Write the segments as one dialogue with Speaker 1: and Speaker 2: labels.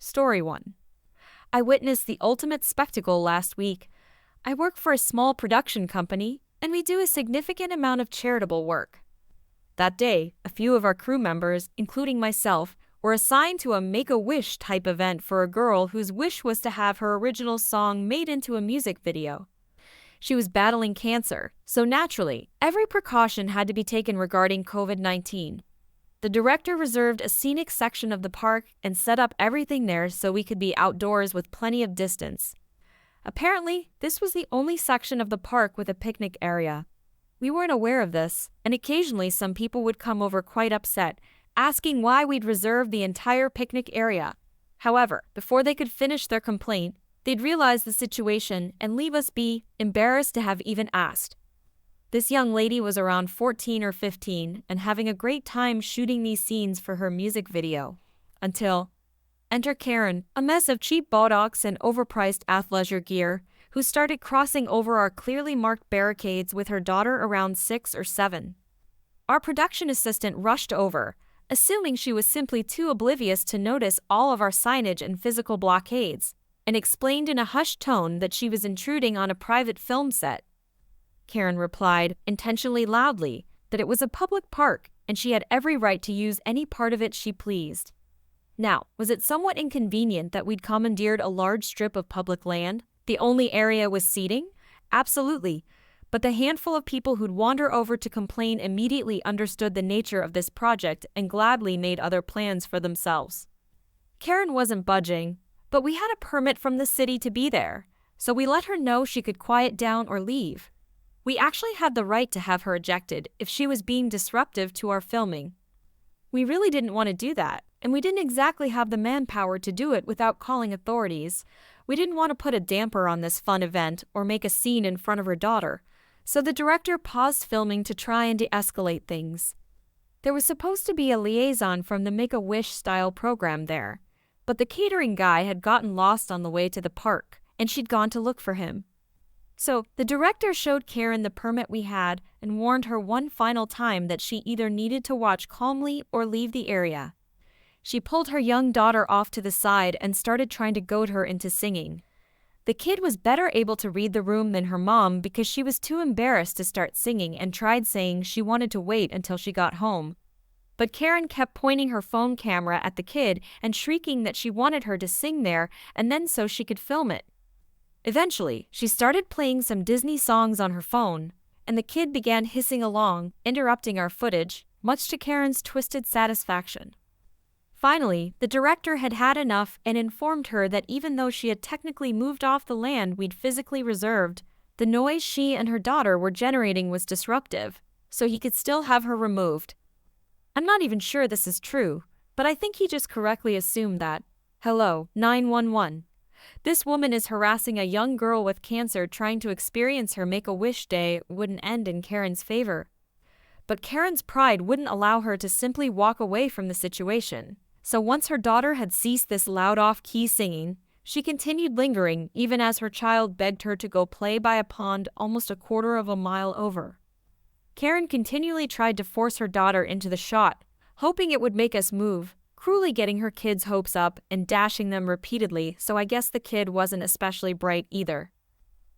Speaker 1: Story 1. I witnessed the ultimate spectacle last week. I work for a small production company, and we do a significant amount of charitable work. That day, a few of our crew members, including myself, were assigned to a Make-A-Wish type event for a girl whose wish was to have her original song made into a music video. She was battling cancer, so naturally, every precaution had to be taken regarding COVID-19. The director reserved a scenic section of the park and set up everything there so we could be outdoors with plenty of distance. Apparently, this was the only section of the park with a picnic area. We weren't aware of this, and occasionally some people would come over quite upset, asking why we'd reserved the entire picnic area. However, before they could finish their complaint, they'd realize the situation and leave us be, embarrassed to have even asked. This young lady was around 14 or 15 and having a great time shooting these scenes for her music video. Until enter Karen, a mess of cheap botox and overpriced athleisure gear, who started crossing over our clearly marked barricades with her daughter around 6 or 7. Our production assistant rushed over, assuming she was simply too oblivious to notice all of our signage and physical blockades, and explained in a hushed tone that she was intruding on a private film set. Karen replied, intentionally loudly, that it was a public park and she had every right to use any part of it she pleased. Now, was it somewhat inconvenient that we'd commandeered a large strip of public land? The only area with seating? Absolutely. But the handful of people who'd wander over to complain immediately understood the nature of this project and gladly made other plans for themselves. Karen wasn't budging, but we had a permit from the city to be there, so we let her know she could quiet down or leave. We actually had the right to have her ejected if she was being disruptive to our filming. We really didn't want to do that, and we didn't exactly have the manpower to do it without calling authorities. We didn't want to put a damper on this fun event or make a scene in front of her daughter, so the director paused filming to try and de-escalate things. There was supposed to be a liaison from the Make-A-Wish style program there, but the catering guy had gotten lost on the way to the park, and she'd gone to look for him. So, the director showed Karen the permit we had and warned her one final time that she either needed to watch calmly or leave the area. She pulled her young daughter off to the side and started trying to goad her into singing. The kid was better able to read the room than her mom because she was too embarrassed to start singing and tried saying she wanted to wait until she got home. But Karen kept pointing her phone camera at the kid and shrieking that she wanted her to sing there and then so she could film it. Eventually, she started playing some Disney songs on her phone, and the kid began hissing along, interrupting our footage, much to Karen's twisted satisfaction. Finally, the director had had enough and informed her that even though she had technically moved off the land we'd physically reserved, the noise she and her daughter were generating was disruptive, so he could still have her removed. I'm not even sure this is true, but I think he just correctly assumed that. Hello, 911. This woman is harassing a young girl with cancer trying to experience her Make-A-Wish day wouldn't end in Karen's favor. But Karen's pride wouldn't allow her to simply walk away from the situation. So once her daughter had ceased this loud off-key singing, she continued lingering even as her child begged her to go play by a pond almost a quarter of a mile over. Karen continually tried to force her daughter into the shot, hoping it would make us move, cruelly getting her kids' hopes up and dashing them repeatedly, so I guess the kid wasn't especially bright either.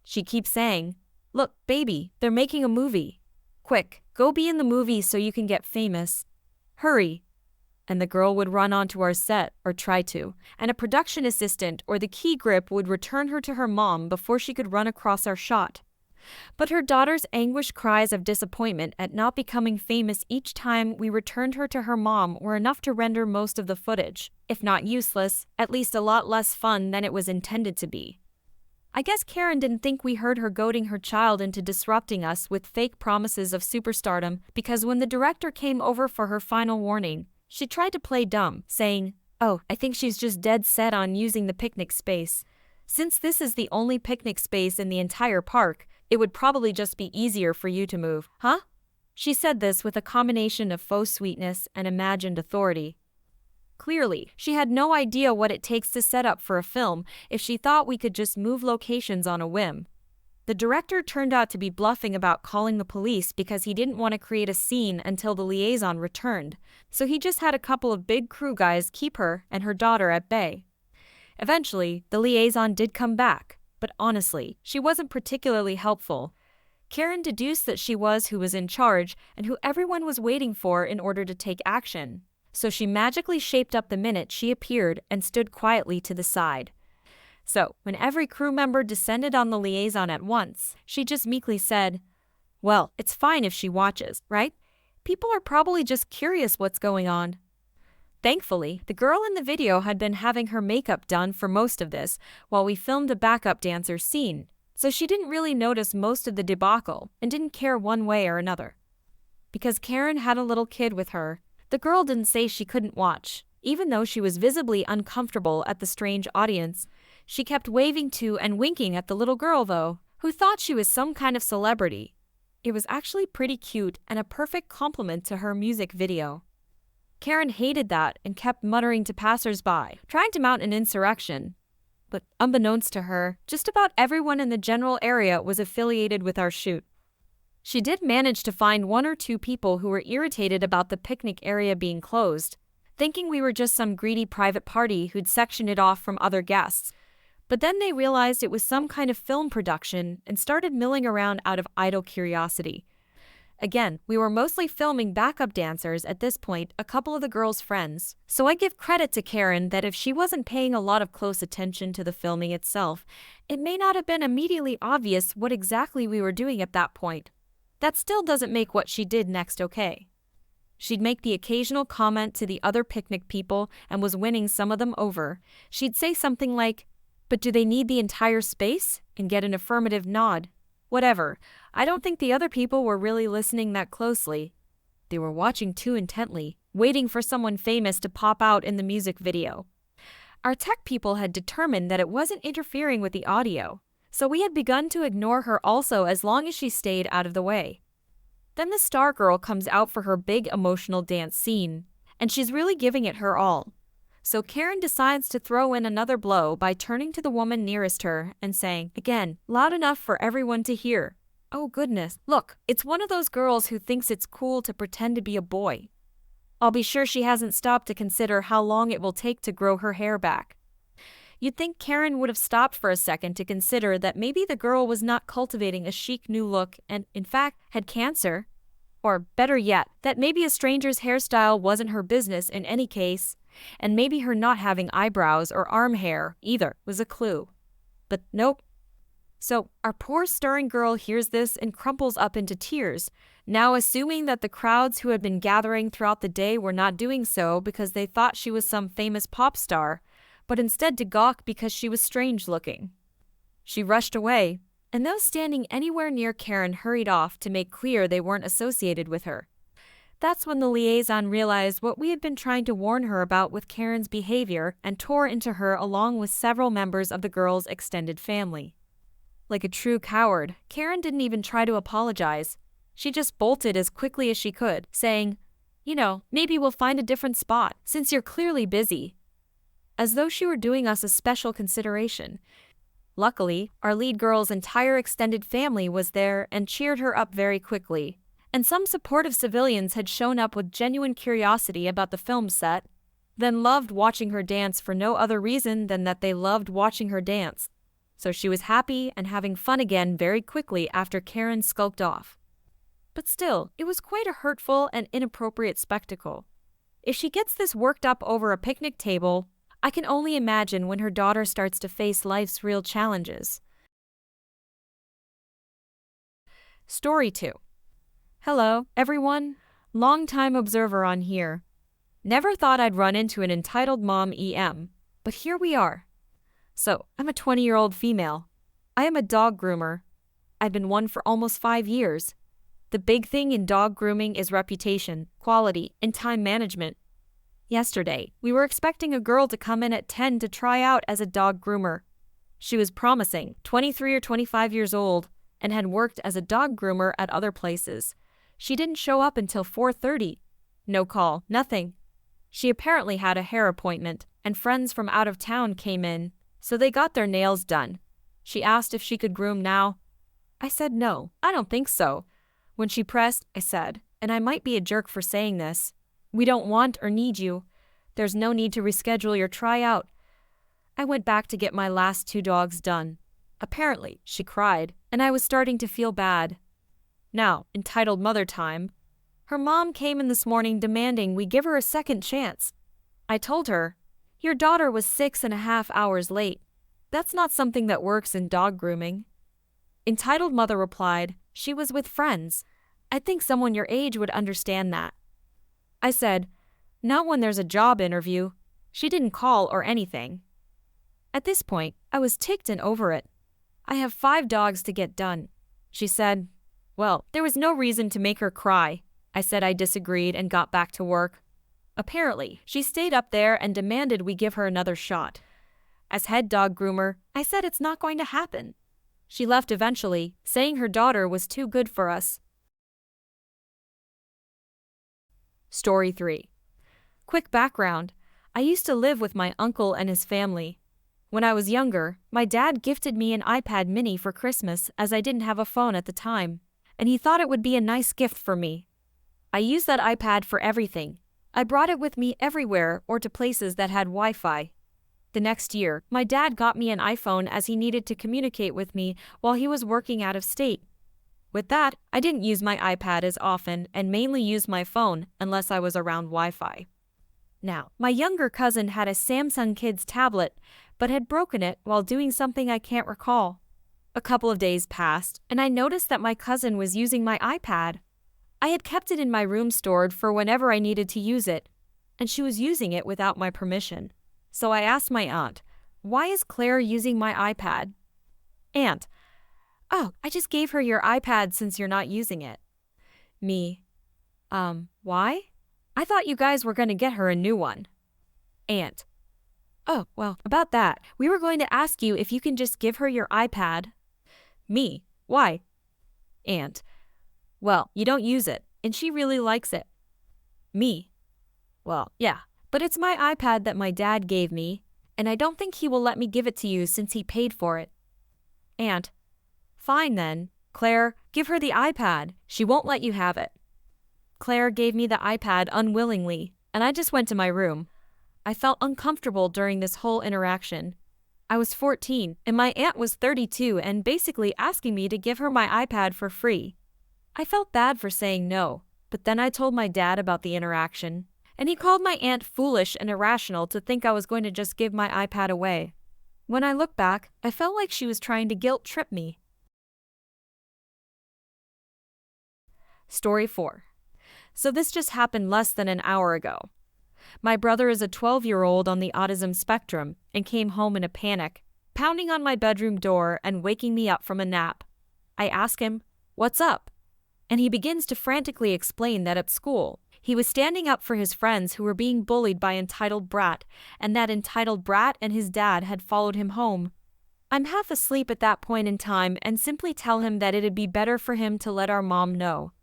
Speaker 1: She keeps saying, "Look, baby, they're making a movie. Quick, go be in the movie so you can get famous. Hurry." And the girl would run onto our set, or try to, and a production assistant or the key grip would return her to her mom before she could run across our shot. But her daughter's anguished cries of disappointment at not becoming famous each time we returned her to her mom were enough to render most of the footage, if not useless, at least a lot less fun than it was intended to be. I guess Karen didn't think we heard her goading her child into disrupting us with fake promises of superstardom because when the director came over for her final warning, she tried to play dumb, saying, "Oh, I think she's just dead set on using the picnic space. Since this is the only picnic space in the entire park, it would probably just be easier for you to move, huh?" She said this with a combination of faux sweetness and imagined authority. Clearly, she had no idea what it takes to set up for a film if she thought we could just move locations on a whim. The director turned out to be bluffing about calling the police because he didn't want to create a scene until the liaison returned, so he just had a couple of big crew guys keep her and her daughter at bay. Eventually, the liaison did come back, but honestly, she wasn't particularly helpful. Karen deduced that she was who was in charge and who everyone was waiting for in order to take action. So she magically shaped up the minute she appeared and stood quietly to the side. So, when every crew member descended on the liaison at once, she just meekly said, "Well, it's fine if she watches, right? People are probably just curious what's going on." Thankfully, the girl in the video had been having her makeup done for most of this while we filmed a backup dancer scene, so she didn't really notice most of the debacle and didn't care one way or another. Because Karen had a little kid with her, the girl didn't say she couldn't watch. Even though she was visibly uncomfortable at the strange audience, she kept waving to and winking at the little girl though, who thought she was some kind of celebrity. It was actually pretty cute and a perfect compliment to her music video. Karen hated that and kept muttering to passers-by, trying to mount an insurrection. But unbeknownst to her, just about everyone in the general area was affiliated with our shoot. She did manage to find one or two people who were irritated about the picnic area being closed, thinking we were just some greedy private party who'd sectioned it off from other guests. But then they realized it was some kind of film production and started milling around out of idle curiosity. Again, we were mostly filming backup dancers at this point, a couple of the girls' friends, so I give credit to Karen that if she wasn't paying a lot of close attention to the filming itself, it may not have been immediately obvious what exactly we were doing at that point. That still doesn't make what she did next okay. She'd make the occasional comment to the other picnic people and was winning some of them over. She'd say something like, "But do they need the entire space?" and get an affirmative nod. Whatever, I don't think the other people were really listening that closely. They were watching too intently, waiting for someone famous to pop out in the music video. Our tech people had determined that it wasn't interfering with the audio, so we had begun to ignore her also as long as she stayed out of the way. Then the star girl comes out for her big emotional dance scene, and she's really giving it her all. So Karen decides to throw in another blow by turning to the woman nearest her and saying, again, loud enough for everyone to hear, "Oh goodness, look, it's one of those girls who thinks it's cool to pretend to be a boy." I'll be sure she hasn't stopped to consider how long it will take to grow her hair back. You'd think Karen would have stopped for a second to consider that maybe the girl was not cultivating a chic new look and, in fact, had cancer. Or, better yet, that maybe a stranger's hairstyle wasn't her business in any case, and maybe her not having eyebrows or arm hair, either, was a clue. But nope. So, our poor stirring girl hears this and crumples up into tears, now assuming that the crowds who had been gathering throughout the day were not doing so because they thought she was some famous pop star, but instead to gawk because she was strange-looking. She rushed away, and those standing anywhere near Karen hurried off to make clear they weren't associated with her. That's when the liaison realized what we had been trying to warn her about with Karen's behavior and tore into her along with several members of the girl's extended family. Like a true coward, Karen didn't even try to apologize. She just bolted as quickly as she could, saying, "Maybe we'll find a different spot, since you're clearly busy." As though she were doing us a special consideration. Luckily, our lead girl's entire extended family was there and cheered her up very quickly, and some supportive civilians had shown up with genuine curiosity about the film set, then loved watching her dance for no other reason than that they loved watching her dance. So she was happy and having fun again very quickly after Karen skulked off. But still, it was quite a hurtful and inappropriate spectacle. If she gets this worked up over a picnic table, I can only imagine when her daughter starts to face life's real challenges. Story 2. Hello, everyone. Long-time observer on here. Never thought I'd run into an entitled mom EM, but here we are. So, I'm a 20-year-old female. I am a dog groomer. I've been one for almost 5 years. The big thing in dog grooming is reputation, quality, and time management. Yesterday, we were expecting a girl to come in at 10 to try out as a dog groomer. She was promising, 23 or 25 years old, and had worked as a dog groomer at other places. She didn't show up until 4:30. No call, nothing. She apparently had a hair appointment, and friends from out of town came in, so they got their nails done. She asked if she could groom now. I said no, I don't think so. When she pressed, I said, and I might be a jerk for saying this, "We don't want or need you. There's no need to reschedule your tryout." I went back to get my last 2 dogs done. Apparently, she cried, and I was starting to feel bad. Now, entitled mother time. Her mom came in this morning demanding we give her a second chance. I told her, "Your daughter was 6.5 hours late. That's not something that works in dog grooming." Entitled mother replied, "She was with friends. I think someone your age would understand that." I said, "Not when there's a job interview. She didn't call or anything." At this point, I was ticked and over it. "I have 5 dogs to get done." She said, "Well, there was no reason to make her cry." I said I disagreed and got back to work. Apparently, she stayed up there and demanded we give her another shot. As head dog groomer, I said it's not going to happen. She left eventually, saying her daughter was too good for us. Story 3. Quick background. I used to live with my uncle and his family. When I was younger, my dad gifted me an iPad mini for Christmas as I didn't have a phone at the time, and he thought it would be a nice gift for me. I used that iPad for everything. I brought it with me everywhere or to places that had Wi-Fi. The next year, my dad got me an iPhone as he needed to communicate with me while he was working out of state. With that, I didn't use my iPad as often and mainly used my phone unless I was around Wi-Fi. Now, my younger cousin had a Samsung Kids tablet, but had broken it while doing something I can't recall. A couple of days passed, and I noticed that my cousin was using my iPad. I had kept it in my room stored for whenever I needed to use it, and she was using it without my permission. So I asked my aunt, "Why is Claire using my iPad?" Aunt, "Oh, I just gave her your iPad since you're not using it." Me, why? I thought you guys were going to get her a new one." Aunt, "Oh, well, about that, we were going to ask you if you can just give her your iPad." Me, "Why?" Aunt, "Well, you don't use it, and she really likes it." Me, "Well, yeah, but it's my iPad that my dad gave me, and I don't think he will let me give it to you since he paid for it." Aunt, "Fine then, Claire, give her the iPad. She won't let you have it." Claire gave me the iPad unwillingly, and I just went to my room. I felt uncomfortable during this whole interaction. I was 14, and my aunt was 32 and basically asking me to give her my iPad for free. I felt bad for saying no, but then I told my dad about the interaction, and he called my aunt foolish and irrational to think I was going to just give my iPad away. When I look back, I felt like she was trying to guilt trip me. Story 4. So this just happened less than an hour ago. My brother is a 12-year-old on the autism spectrum and came home in a panic, pounding on my bedroom door and waking me up from a nap. I ask him, "What's up?" And he begins to frantically explain that at school, he was standing up for his friends who were being bullied by entitled brat, and that entitled brat and his dad had followed him home. I'm half asleep at that point in time and simply tell him that it'd be better for him to let our mom know.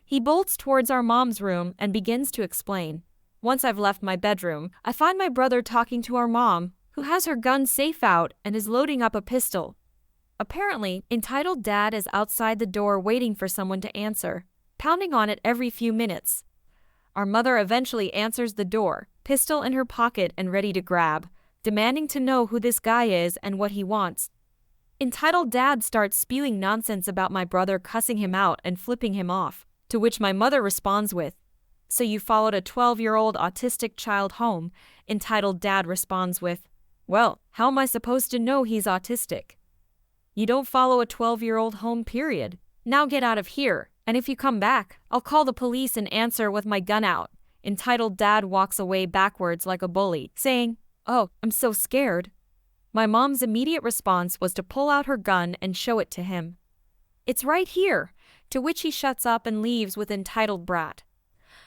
Speaker 1: He bolts towards our mom's room and begins to explain. Once I've left my bedroom, I find my brother talking to our mom, who has her gun safe out and is loading up a pistol. Apparently, entitled dad is outside the door waiting for someone to answer, pounding on it every few minutes. Our mother eventually answers the door, pistol in her pocket and ready to grab, demanding to know who this guy is and what he wants. Entitled dad starts spewing nonsense about my brother cussing him out and flipping him off, to which my mother responds with, "So you followed a 12-year-old autistic child home?" Entitled dad responds with, "Well, how am I supposed to know he's autistic?" "You don't follow a 12-year-old home, period. Now get out of here, and if you come back, I'll call the police and answer with my gun out." Entitled dad walks away backwards like a bully, saying, "Oh, I'm so scared." My mom's immediate response was to pull out her gun and show it to him. "It's right here," to which he shuts up and leaves with entitled brat.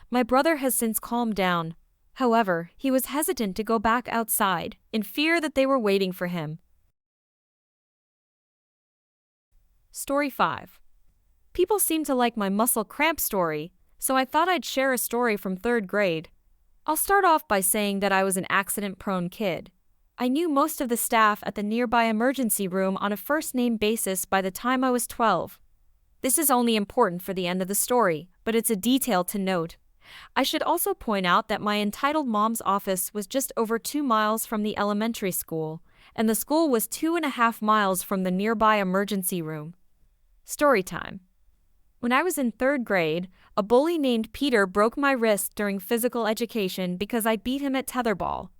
Speaker 1: My brother has since calmed down. However, he was hesitant to go back outside, in fear that they were waiting for him. Story 5. People seem to like my muscle cramp story, so I thought I'd share a story from 3rd grade. I'll start off by saying that I was an accident-prone kid. I knew most of the staff at the nearby emergency room on a first-name basis by the time I was 12. This is only important for the end of the story, but it's a detail to note. I should also point out that my entitled mom's office was just over 2 miles from the elementary school, and the school was 2.5 miles from the nearby emergency room. Story time. When I was in 3rd grade, a bully named Peter broke my wrist during physical education because I beat him at tetherball.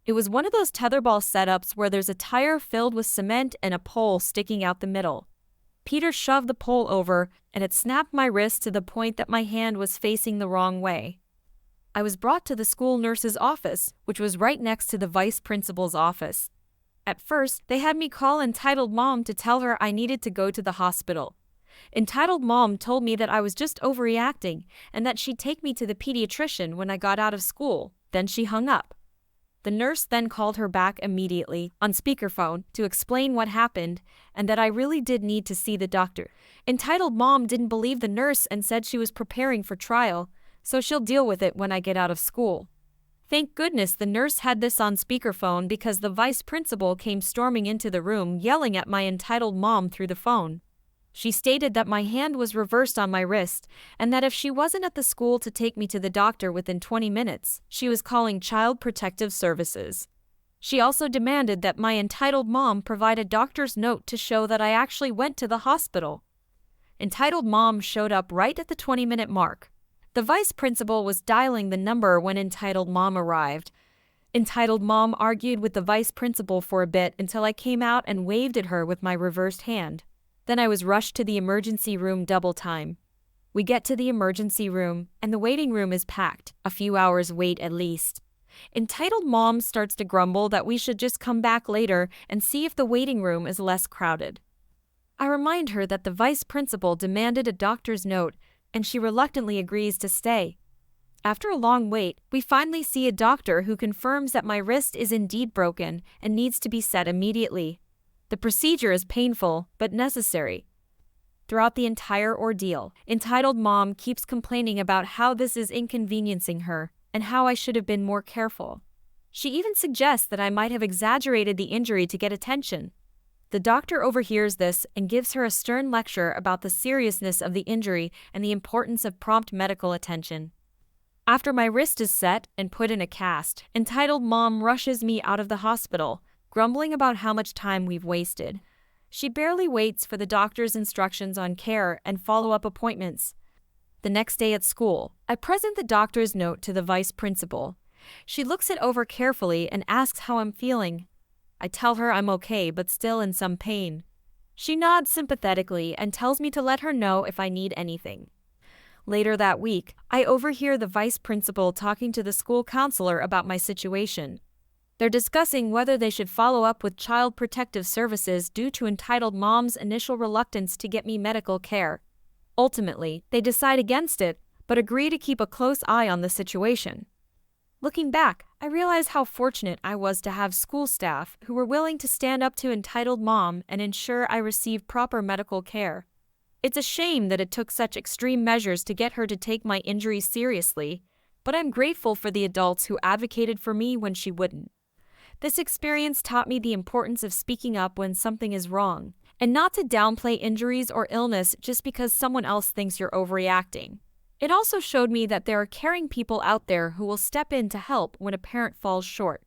Speaker 1: It was one of those tetherball setups where there's a tire filled with cement and a pole sticking out the middle. Peter shoved the pole over, and it snapped my wrist to the point that my hand was facing the wrong way. I was brought to the school nurse's office, which was right next to the vice principal's office. At first, they had me call entitled mom to tell her I needed to go to the hospital. Entitled mom told me that I was just overreacting and that she'd take me to the pediatrician when I got out of school. Then she hung up. The nurse then called her back immediately on speakerphone to explain what happened and that I really did need to see the doctor. Entitled mom didn't believe the nurse and said she was preparing for trial, so she'll deal with it when I get out of school. Thank goodness the nurse had this on speakerphone because the vice principal came storming into the room yelling at my entitled mom through the phone. She stated that my hand was reversed on my wrist and that if she wasn't at the school to take me to the doctor within 20 minutes, she was calling Child Protective Services. She also demanded that my entitled mom provide a doctor's note to show that I actually went to the hospital. Entitled mom showed up right at the 20-minute mark. The vice principal was dialing the number when entitled mom arrived. Entitled mom argued with the vice principal for a bit until I came out and waved at her with my reversed hand. Then I was rushed to the emergency room double time. We get to the emergency room, and the waiting room is packed, a few hours wait at least. Entitled mom starts to grumble that we should just come back later and see if the waiting room is less crowded. I remind her that the vice principal demanded a doctor's note, and she reluctantly agrees to stay. After a long wait, we finally see a doctor who confirms that my wrist is indeed broken and needs to be set immediately. The procedure is painful, but necessary. Throughout the entire ordeal, entitled mom keeps complaining about how this is inconveniencing her and how I should have been more careful. She even suggests that I might have exaggerated the injury to get attention. The doctor overhears this and gives her a stern lecture about the seriousness of the injury and the importance of prompt medical attention. After my wrist is set and put in a cast, entitled mom rushes me out of the hospital, grumbling about how much time we've wasted. She barely waits for the doctor's instructions on care and follow-up appointments. The next day at school, I present the doctor's note to the vice principal. She looks it over carefully and asks how I'm feeling. I tell her I'm okay but still in some pain. She nods sympathetically and tells me to let her know if I need anything. Later that week, I overhear the vice principal talking to the school counselor about my situation. They're discussing whether they should follow up with Child Protective Services due to entitled mom's initial reluctance to get me medical care. Ultimately, they decide against it, but agree to keep a close eye on the situation. Looking back, I realize how fortunate I was to have school staff who were willing to stand up to entitled mom and ensure I received proper medical care. It's a shame that it took such extreme measures to get her to take my injuries seriously, but I'm grateful for the adults who advocated for me when she wouldn't. This experience taught me the importance of speaking up when something is wrong, and not to downplay injuries or illness just because someone else thinks you're overreacting. It also showed me that there are caring people out there who will step in to help when a parent falls short.